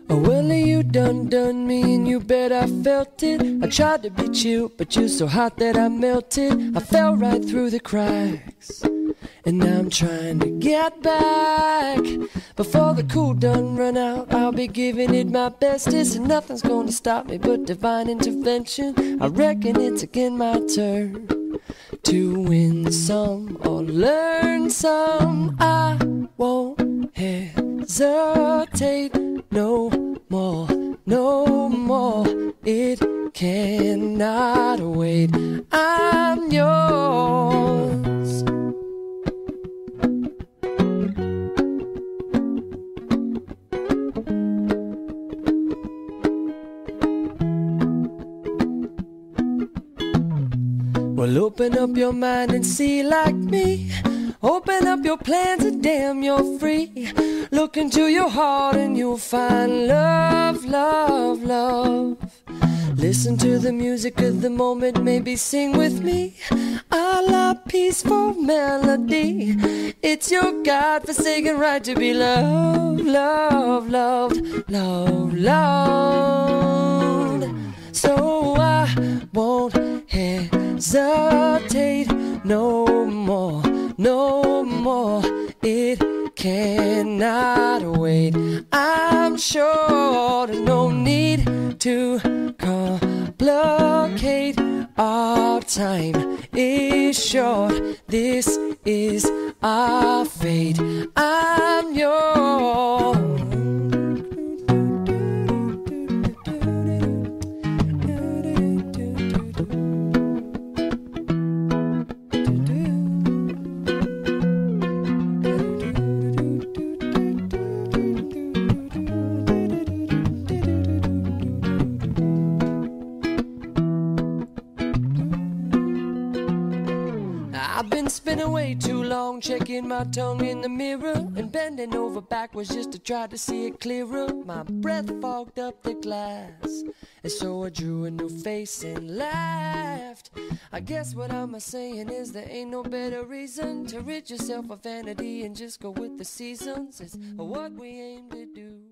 Well, you done me and you bet I felt it. I tried to be chill, but you're so hot that I melted. I fell right through the cracks, and now I'm trying to get back. Before the cool done run out, I'll be giving it my bestest, and nothing's gonna stop me but divine intervention. I reckon it's again my turn to win some or learn some. I won't hesitate no more, no more. It cannot wait. I'm yours. Well, open up your mind and see like me. Open up your plans and damn, you're free. Look into your heart and you'll find love, love, love. Listen to the music of the moment, maybe sing with me. A la peaceful melody. It's your God-forsaken right to be loved, loved, loved, loved, loved. So I won't hesitate no more, no more. It cannot wait. I'm sure there's no need to complicate. Our time is short. This is our fate. I'm yours. I've been spinning way too long, checking my tongue in the mirror and bending over backwards just to try to see it clearer. My breath fogged up the glass, and so I drew a new face and laughed. I guess what I'm saying is there ain't no better reason to rid yourself of vanity and just go with the seasons. It's what we aim to do.